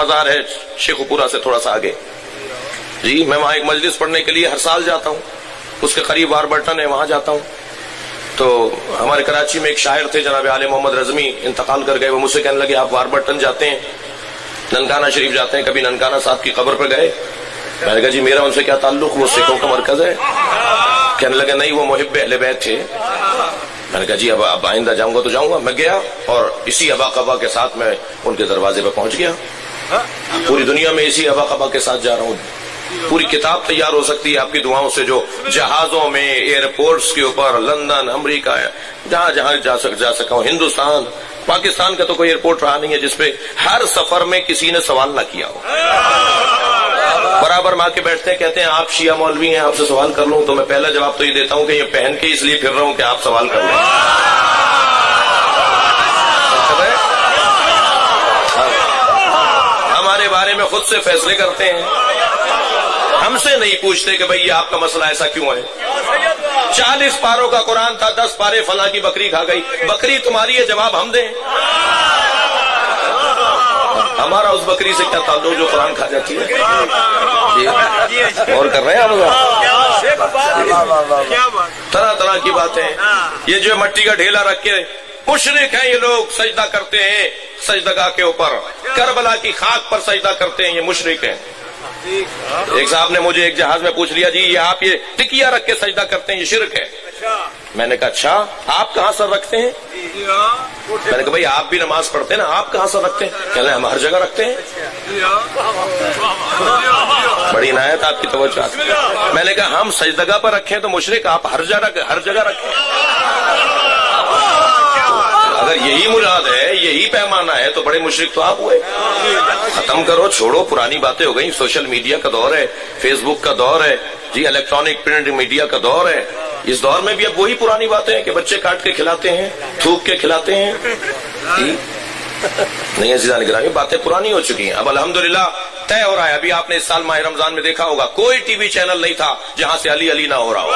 مزار ہے شیخو پورا سے تھوڑا سا آگے جی، میں وہاں ایک مجلس پڑھنے کے لیے ہر سال جاتا ہوں، اس کے قریب واربرٹن ہے، وہاں جاتا ہوں. تو ہمارے کراچی میں ایک شاعر تھے جناب عالم محمد رزمی، انتقال کر گئے. وہ مجھ سے کہنے لگے آپ واربرٹن جاتے ہیں، ننکانہ شریف جاتے ہیں، کبھی ننکانہ صاحب کی قبر پہ گئے؟ میں نے کہا جی میرا ان سے کیا تعلق، وہ سکھوں کا مرکز ہے. کہنے لگے نہیں وہ محب اہل بیت تھے. میں نے کہا جی اب آئندہ جاؤں گا تو جاؤں گا. میں گیا اور اسی ابا قبا کے ساتھ میں ان کے دروازے پہ پہنچ گیا. پوری دنیا میں اسی ابا قبا کے ساتھ جا رہا ہوں. پوری کتاب تیار ہو سکتی ہے آپ کی دعاؤں سے، جو جہازوں میں، ایئرپورٹس کے اوپر، لندن، امریکہ، جہاں جہاں جا سکا ہوں. ہندوستان، پاکستان کا تو کوئی ایئرپورٹ رہا نہیں ہے جس پہ ہر سفر میں کسی نے سوال نہ کیا ہو. برابر ماں کے بیٹھتے ہیں، کہتے ہیں آپ شیعہ مولوی ہیں، آپ سے سوال کر لوں؟ تو میں پہلا جواب تو یہ دیتا ہوں کہ یہ پہن کے اس لیے پھر رہا ہوں کہ آپ سوال کر لیں. ہمارے بارے میں خود سے فیصلے کرتے ہیں، ہم سے نہیں پوچھتے کہ بھئی یہ آپ کا مسئلہ ایسا کیوں ہے. 40 پاروں کا قرآن تھا، 10 پارے فلاں کی بکری کھا گئی. بکری تمہاری ہے، جواب ہم دیں؟ ہمارا اس بکری سے کیا تعلق جو قرآن کھا جاتی ہے؟ اور کر رہے ہیں ہم طرح طرح کی باتیں. یہ جو مٹی کا ڈھیلا رکھ کے مشرک ہیں یہ لوگ، سجدہ کرتے ہیں سجدگاہ کے اوپر، کربلا کی خاک پر سجدہ کرتے ہیں، یہ مشرک ہیں. ایک صاحب نے مجھے ایک جہاز میں پوچھ لیا جی یہ آپ یہ ٹکیا رکھ کے سجدہ کرتے ہیں، یہ شرک ہے. میں نے کہا اچھا آپ کہاں سر رکھتے ہیں؟ میں نے کہا بھئی آپ بھی نماز پڑھتے ہیں نا، آپ کہاں سر رکھتے ہیں؟ کہہ رہے ہم ہر جگہ رکھتے ہیں. بڑی عنایت آپ کی توجہ. میں نے کہا ہم سجدگاہ پر رکھیں تو مشرک، آپ ہر جگہ رکھیں. اگر یہی مراد ہے، یہی پیمانہ ہے تو بڑے مشرک تو آپ ہوئے. ختم کرو، چھوڑو، پرانی باتیں ہو گئی. سوشل میڈیا کا دور ہے، فیس بک کا دور ہے جی، الیکٹرانک پرنٹ میڈیا کا دور ہے. اس دور میں بھی اب وہی پرانی باتیں ہیں کہ بچے کاٹ کے کھلاتے ہیں، تھوک کے کھلاتے ہیں جی. نہیں عزیزان گرامی، باتیں پرانی ہو چکی ہیں. اب الحمدللہ طے ہو رہا ہے. ابھی آپ نے اس سال ماہ رمضان میں دیکھا ہوگا کوئی ٹی وی چینل نہیں تھا جہاں سے علی علی نہ ہو رہا ہو.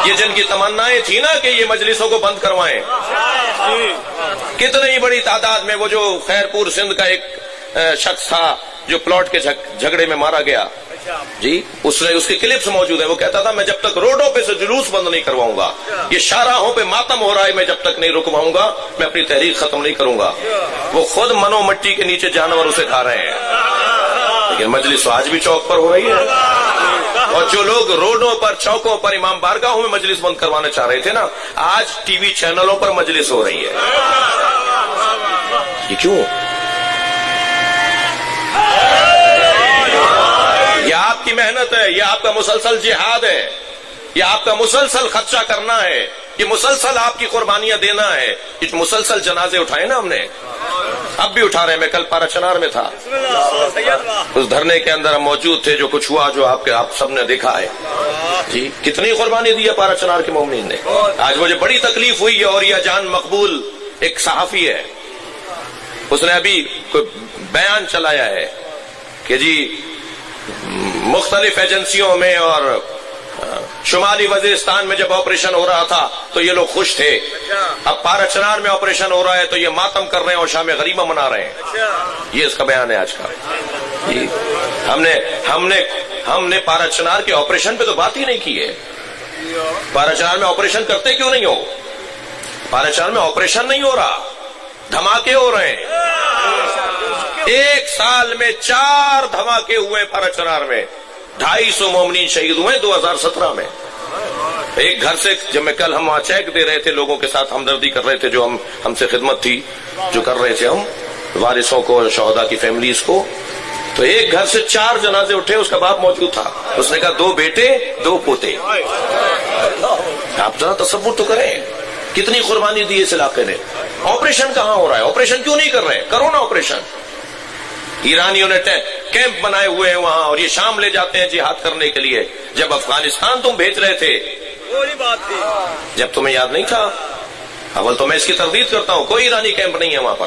یہ جن کی تمنائیں تھی نا کہ یہ مجلسوں کو بند کروائیں، کتنی بڑی تعداد میں. وہ جو خیرپور سندھ کا ایک شخص تھا جو پلاٹ کے جھگڑے میں مارا گیا جی، اس کی کلپس موجود ہیں. وہ کہتا تھا میں جب تک روڈوں پہ سے جلوس بند نہیں کرواؤں گا، یہ شاہراہوں پہ ماتم ہو رہا ہے، میں جب تک نہیں رکواؤں گا میں اپنی تحریک ختم نہیں کروں گا. وہ خود منو مٹی کے نیچے جانور اسے کھا رہے ہیں، لیکن مجلس آج بھی چوک پر ہو رہی ہے. اور جو لوگ روڈوں پر، چوکوں پر، امام بارگاہوں میں مجلس بند کروانا چاہ رہے تھے نا، آج ٹی وی چینلوں پر مجلس ہو رہی ہے. یہ کیوں؟ یہ آپ کی محنت ہے، یہ آپ کا مسلسل جہاد ہے، یہ آپ کا مسلسل خدشہ کرنا ہے، یہ مسلسل آپ کی قربانیاں دینا ہے. یہ مسلسل جنازے اٹھائے نا ہم نے، اب بھی اٹھا رہے ہیں. میں کل پارا چنار میں تھا، اس دھرنے کے اندر ہم موجود تھے. جو کچھ ہوا جو آپ سب نے دیکھا ہے جی، کتنی قربانی دی ہے پارا چنار کے مومنین نے. آج مجھے بڑی تکلیف ہوئی ہے. اور یہ جان مقبول ایک صحافی ہے، اس نے ابھی کوئی بیان چلایا ہے کہ جی مختلف ایجنسیوں میں اور شمالی وزیرستان میں جب آپریشن ہو رہا تھا تو یہ لوگ خوش تھے، اب پارا چنار میں آپریشن ہو رہا ہے تو یہ ماتم کر رہے ہیں اور شام غریبہ منا رہے ہیں. یہ اس کا بیان ہے آج کا جی. ہم نے پارا چنار کے آپریشن پہ تو بات ہی نہیں کی ہے. پارا چنار میں آپریشن کرتے کیوں نہیں ہو؟ پارا چنار میں آپریشن نہیں ہو رہا، دھماکے ہو رہے ہیں. ایک سال میں 4 دھماکے ہوئے پارا چنار میں، 250 مومنین شہید ہوئے 2017 میں. ایک گھر سے جب میں کل ہم وہاں چیک دے رہے تھے، لوگوں کے ساتھ ہمدردی کر رہے تھے، جو ہم سے خدمت تھی جو کر رہے تھے ہم وارثوں کو، شہداء کی فیملیز کو، تو ایک گھر سے 4 جنازے اٹھے. اس کا باپ موجود تھا، اس نے کہا 2 بیٹے 2 پوتے. آپ ذرا تصور تو کریں کتنی قربانی دی اس علاقے نے. آپریشن کہاں ہو رہا ہے؟ آپریشن کیوں نہیں کر رہے؟ کرو نا آپریشن. ایرانیوں نے کیمپ بنائے ہوئے ہیں وہاں اور یہ شام لے جاتے ہیں جہاد کرنے کے لیے. جب افغانستان تم بھیج رہے تھے، جب تمہیں یاد نہیں تھا؟ اول تو میں اس کی تردید کرتا ہوں، کوئی ایرانی کیمپ نہیں ہے وہاں پر،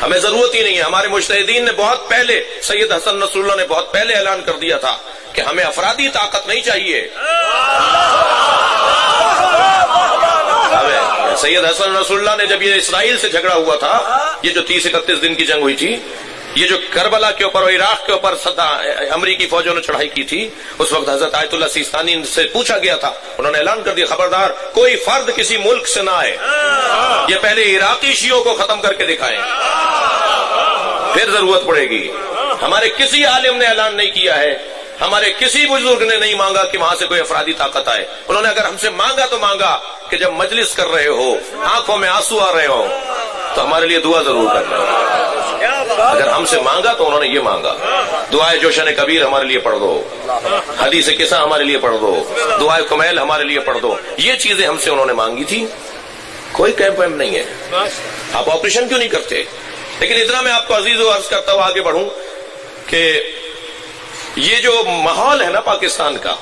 ہمیں ضرورت ہی نہیں ہے. ہمارے مجتہدین نے بہت پہلے، سید حسن نصر اللہ نے بہت پہلے اعلان کر دیا تھا کہ ہمیں افرادی طاقت نہیں چاہیے، ہمیں سید حسن نصراللہ نے جب یہ اسرائیل سے جھگڑا ہوا تھا، یہ جو 30-31 دن کی جنگ ہوئی تھی، یہ جو کربلا کے اوپر اور عراق کے اوپر امریکی فوجوں نے چڑھائی کی تھی، اس وقت حضرت آیت اللہ سیستانی سے پوچھا گیا تھا، انہوں نے اعلان کر دیا خبردار کوئی فرد کسی ملک سے نہ آئے، یہ پہلے عراقی شیعوں کو ختم کر کے دکھائیں، پھر ضرورت پڑے گی۔ ہمارے کسی عالم نے اعلان نہیں کیا ہے، ہمارے کسی بزرگ نے نہیں مانگا کہ وہاں سے کوئی افرادی طاقت آئے، انہوں نے اگر ہم سے مانگا تو مانگا کہ جب مجلس کر رہے ہو، آنکھوں میں آنسو آ رہے ہو، تو ہمارے لیے دعا ضرور کرنا۔ اگر ہم سے مانگا تو انہوں نے یہ مانگا، دعائے جوشن کبیر ہمارے لیے پڑھ دو، حدیث قصہ ہمارے لیے پڑھ دو، دعائے کمیل ہمارے لیے پڑھ دو، یہ چیزیں ہم سے انہوں نے مانگی تھی۔ کوئی کیمپ ویمپ نہیں ہے، آپ آپریشن کیوں نہیں کرتے؟ لیکن اتنا میں آپ کو عزیز و عرض کرتا ہوں آگے بڑھوں کہ یہ جو ماحول ہے نا پاکستان کا،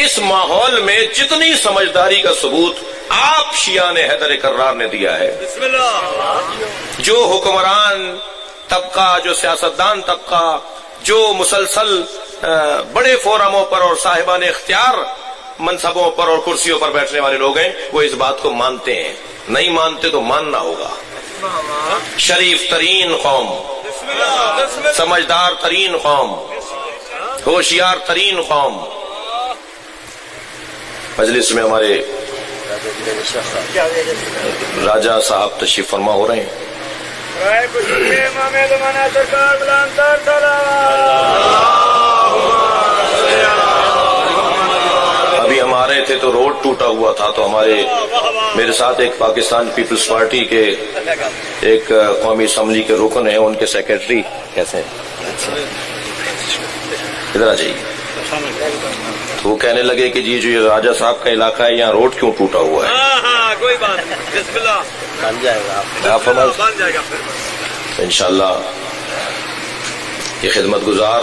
اس ماحول میں جتنی سمجھداری کا ثبوت آپ شیعہ نے حیدر کرار نے دیا ہے، جو حکمران طبقہ، جو سیاستدان طبقہ، جو مسلسل بڑے فورموں پر اور صاحبان اختیار منصبوں پر اور کرسیوں پر بیٹھنے والے لوگ ہیں، وہ اس بات کو مانتے ہیں، نہیں مانتے تو ماننا ہوگا۔ شریف ترین قوم، سمجھدار ترین قوم، ہوشیار ترین قوم، مجلس میں ہمارے راجہ صاحب تشریف فرما ہو رہے ہیں۔ ابھی ہم آ رہے تھے تو روڈ ٹوٹا ہوا تھا، تو میرے ساتھ ایک پاکستان پیپلز پارٹی کے ایک قومی اسمبلی کے رکن ہیں، ان کے سیکرٹری کیسے ہیں، ادھر آ جائیے، تو وہ کہنے لگے کہ جی جو یہ راجہ صاحب کا علاقہ ہے، یہاں روڈ کیوں ٹوٹا ہوا ہے؟ کوئی بات نہیں، بسم اللہ، بن جائے گا، بن جائے گا انشاءاللہ۔ یہ خدمت گزار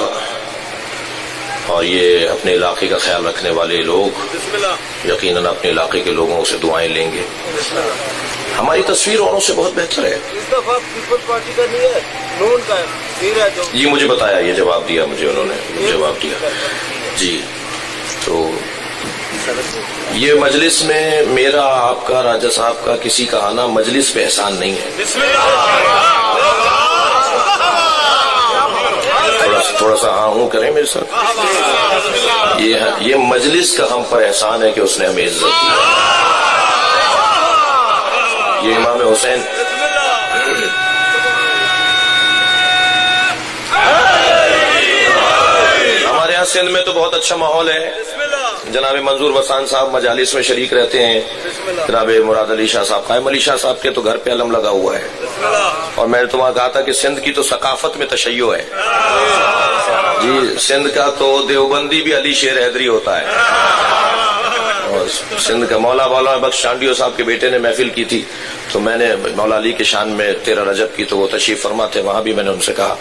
اور یہ اپنے علاقے کا خیال رکھنے والے لوگ یقیناً اپنے علاقے کے لوگوں سے دعائیں لیں گے۔ ہماری تصویر اوروں سے بہت بہتر ہے۔ پیپلز پارٹی کا نہیں ہے، نون کا ہے جی، مجھے بتایا، یہ جواب دیا مجھے، انہوں نے جواب دیا جی۔ تو یہ مجلس میں میرا، آپ کا، راجہ صاحب کا، کسی کا آنا مجلس پہ احسان نہیں ہے۔ تھوڑا سا ہاں ہوں کریں میرے ساتھ۔ یہ مجلس کا ہم پر احسان ہے کہ اس نے ہمیں عزت دی۔ یہ امام حسین ہمارے یہاں سندھ میں تو بہت اچھا ماحول ہے، جناب منظور وسان صاحب مجالس میں شریک رہتے ہیں، جناب مراد علی شاہ صاحب، قائم علی شاہ صاحب کے تو گھر پہ علم لگا ہوا ہے، اور میں نے تو وہاں کہا تھا کہ سندھ کی تو ثقافت میں تشیع ہے جی، سندھ کا تو دیوبندی بھی علی شیر حیدری ہوتا ہے، اور سندھ کا مولا بخش چانڈیو صاحب کے بیٹے نے محفل کی تھی، تو میں نے مولا علی کے شان میں 13 رجب کی، تو وہ تشریف فرما تھے، وہاں بھی میں نے ان سے کہا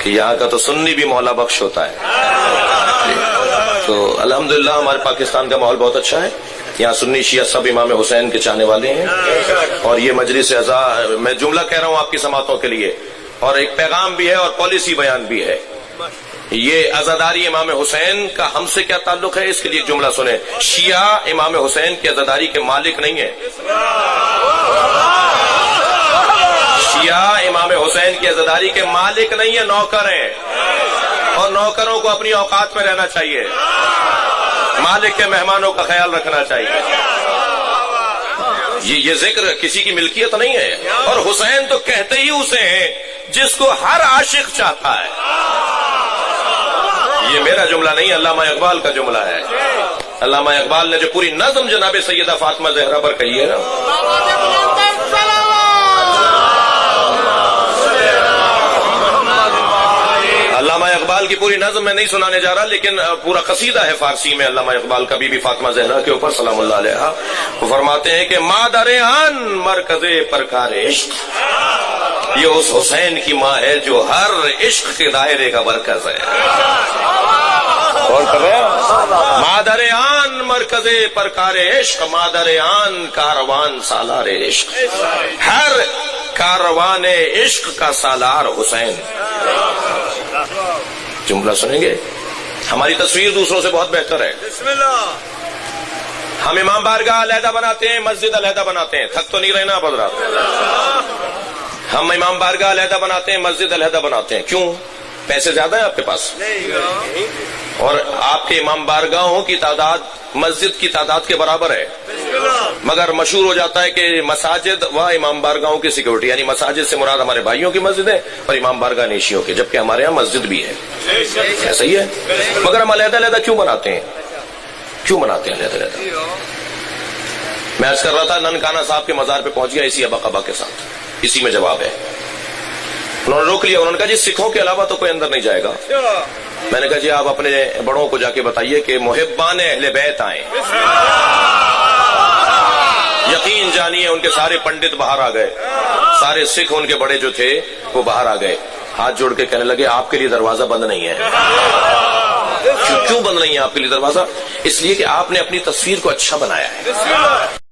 کہ یہاں کا تو سنی بھی مولا بخش ہوتا ہے۔ تو الحمدللہ ہمارے پاکستان کا ماحول بہت اچھا ہے، یہاں سنی شیعہ سب امام حسین کے چاہنے والے ہیں، اور یہ مجلس اعزا، میں جملہ کہہ رہا ہوں آپ کی سماعتوں کے لیے، اور ایک پیغام بھی ہے اور پالیسی بیان بھی ہے۔ یہ عزاداری امام حسین کا ہم سے کیا تعلق ہے، اس کے لیے ایک جملہ سنیں۔ شیعہ امام حسین کی عزاداری کے مالک نہیں ہے، شیعہ امام حسین کی عزاداری کے مالک نہیں ہے، نوکر ہیں، اور نوکروں کو اپنی اوقات میں رہنا چاہیے، مالک کے مہمانوں کا خیال رکھنا چاہیے۔ یہ ذکر کسی کی ملکیت نہیں ہے، اور حسین تو کہتے ہی اسے ہیں جس کو ہر عاشق چاہتا ہے۔ یہ میرا جملہ نہیں، علامہ اقبال کا جملہ ہے۔ علامہ اقبال نے جو پوری نظم جناب سیدہ فاطمہ زہرا پر کہی ہے نا، علامہ اقبال کی پوری نظم میں نہیں سنانے جا رہا، لیکن پورا قصیدہ ہے فارسی میں علامہ اقبال کا بی بی فاطمہ زہرا کے اوپر سلام اللہ علیہا۔ وہ فرماتے ہیں کہ مادر آن مرکز پرکار عشق، یہ اس حسین کی ماں ہے جو ہر عشق کے دائرے کا مرکز ہے۔ اور مادر آن مرکز پرکار عشق، مادر آن کاروان سالار عشق، ہر کاروان عشق کا سالار حسین۔ جملہ سنیں گے، ہماری تصویر دوسروں سے بہت بہتر ہے، ہم امام بارگاہ علیحدہ بناتے ہیں، مسجد علیحدہ بناتے ہیں، تھک تو نہیں رہے نا آپ حضرات؟ ہم امام بارگاہ علیحدہ بناتے ہیں، مسجد علیحدہ بناتے ہیں، کیوں؟ پیسے زیادہ ہیں آپ کے پاس، اور آپ کے امام بارگاہوں کی تعداد مسجد کی تعداد کے برابر ہے، مگر مشہور ہو جاتا ہے کہ مساجد و امام بارگاہوں کی سیکورٹی، یعنی مساجد سے مراد ہمارے بھائیوں کی مسجد ہے اور امام بارگاہ نیشیوں کے، جبکہ ہمارے ہاں مسجد بھی ہے، ایسا ہی ہے، مگر ہم علیحدہ علیحدہ کیوں بناتے ہیں؟ کیوں بناتے ہیں علیحدہ علیحدہ؟ میں عرض کر رہا تھا ننکانہ صاحب کے مزار پہ پہنچ گیا اسی ابا قبا کے ساتھ، اسی میں جواب ہے۔ انہوں نے روک لیا، انہوں نے کہا جی سکھوں کے علاوہ تو کوئی اندر نہیں جائے گا۔ میں نے کہا جی آپ اپنے بڑوں کو جا کے بتائیے کہ محبان اہل بیت آئیں، یقین جانیے ان کے سارے پنڈت باہر آ گئے، سارے سکھ ان کے بڑے جو تھے وہ باہر آ گئے، ہاتھ جوڑ کے کہنے لگے آپ کے لیے دروازہ بند نہیں ہے۔ کیوں بند نہیں ہے آپ کے لیے دروازہ؟ اس لیے کہ آپ نے اپنی تصویر کو اچھا بنایا ہے۔